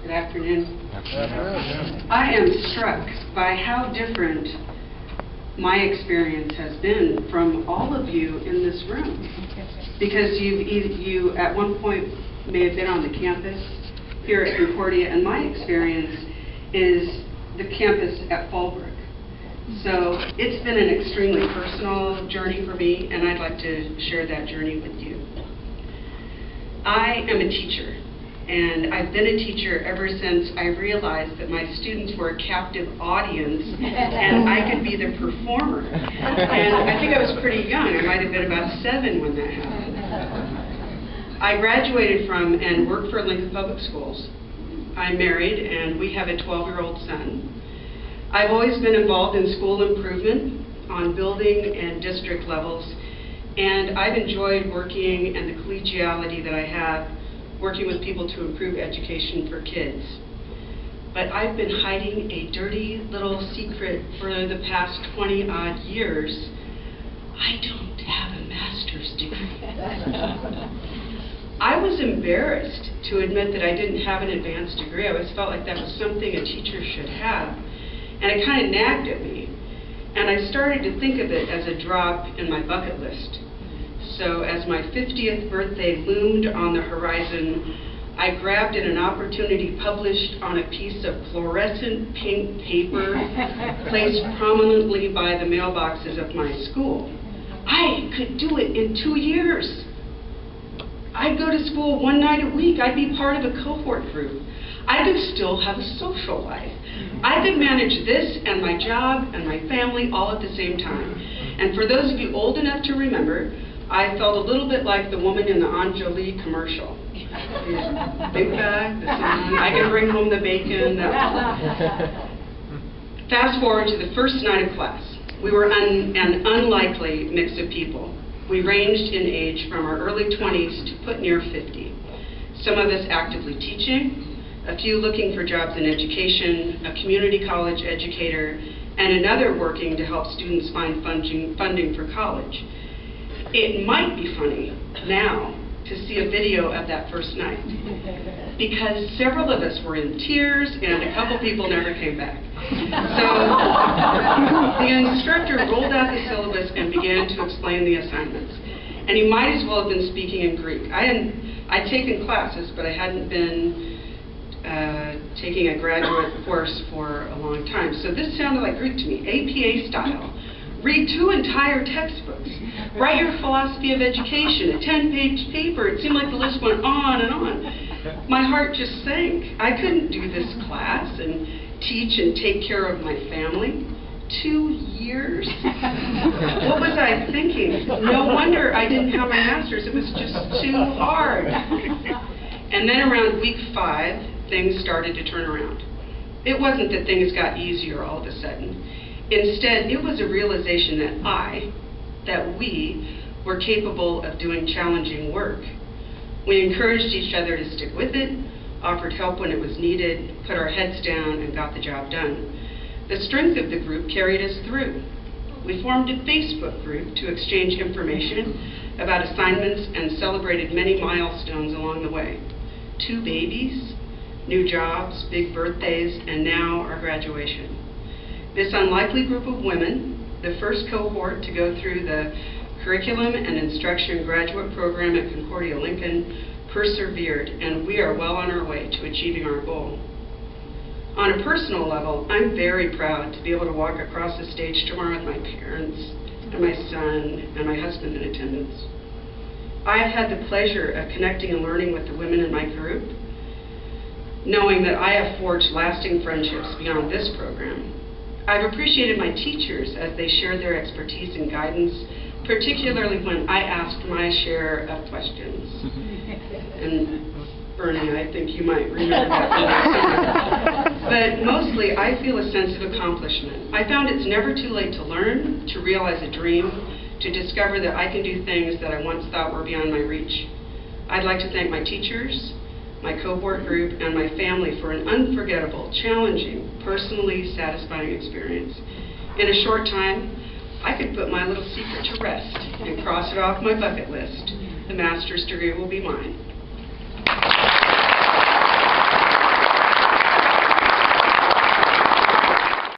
Good afternoon. I am struck by how different my experience has been from all of you in this room. Because you at one point may have been on the campus here at Concordia, and my experience is the campus at Fallbrook. So it's been an extremely personal journey for me, and I'd like to share that journey with you. I am a teacher, and I've been a teacher ever since I realized that my students were a captive audience and I could be the performer. And I think I was pretty young. I might have been about 7 when that happened. I graduated from and worked for Lincoln Public Schools. I'm married and we have a 12-year-old son. I've always been involved in school improvement on building and district levels, and I've enjoyed working and the collegiality that I have working with people to improve education for kids. But I've been hiding a dirty little secret for the past 20-odd years. I don't have a master's degree. I was embarrassed to admit that I didn't have an advanced degree. I always felt like that was something a teacher should have. And it kind of nagged at me. And I started to think of it as a drop in my bucket list. So as my 50th birthday loomed on the horizon, I grabbed at an opportunity published on a piece of fluorescent pink paper placed prominently by the mailboxes of my school. I could do it in 2 years. I'd go to school 1 night a week. I'd be part of a cohort group. I could still have a social life. I could manage this and my job and my family all at the same time. And for those of you old enough to remember, I felt a little bit like the woman in the Angelique commercial. Big bag, the sun, I can bring home the bacon. Fast forward to the first night of class. We were an unlikely mix of people. We ranged in age from our early 20s to put near 50. Some of us actively teaching, a few looking for jobs in education, a community college educator, and another working to help students find funding for college. It might be funny now to see a video of that first night, because several of us were in tears and a couple people never came back. So the instructor rolled out the syllabus and began to explain the assignments. And he might as well have been speaking in Greek. I'd taken classes, but I hadn't been taking a graduate course for a long time. So this sounded like Greek to me, APA style. Read 2 entire textbooks. Write your philosophy of education, a 10-page paper. It seemed like the list went on and on. My heart just sank. I couldn't do this class and teach and take care of my family. 2 years? What was I thinking? No wonder I didn't have my master's. It was just too hard. And then around week 5, things started to turn around. It wasn't that things got easier all of a sudden. Instead, it was a realization that we were capable of doing challenging work. We encouraged each other to stick with it, offered help when it was needed, put our heads down, and got the job done. The strength of the group carried us through. We formed a Facebook group to exchange information about assignments and celebrated many milestones along the way. 2 babies, new jobs, big birthdays, and now our graduation. This unlikely group of women, the first cohort to go through the Curriculum and Instruction Graduate Program at Concordia Lincoln, persevered, and we are well on our way to achieving our goal. On a personal level, I'm very proud to be able to walk across the stage tomorrow with my parents and my son and my husband in attendance. I have had the pleasure of connecting and learning with the women in my group, knowing that I have forged lasting friendships beyond this program. I've appreciated my teachers as they shared their expertise and guidance, particularly when I asked my share of questions. And Bernie, I think you might remember that. But mostly, I feel a sense of accomplishment. I found it's never too late to learn, to realize a dream, to discover that I can do things that I once thought were beyond my reach. I'd like to thank my teachers, my cohort group, and my family for an unforgettable, challenging, personally satisfying experience. In a short time, I could put my little secret to rest and cross it off my bucket list. The master's degree will be mine.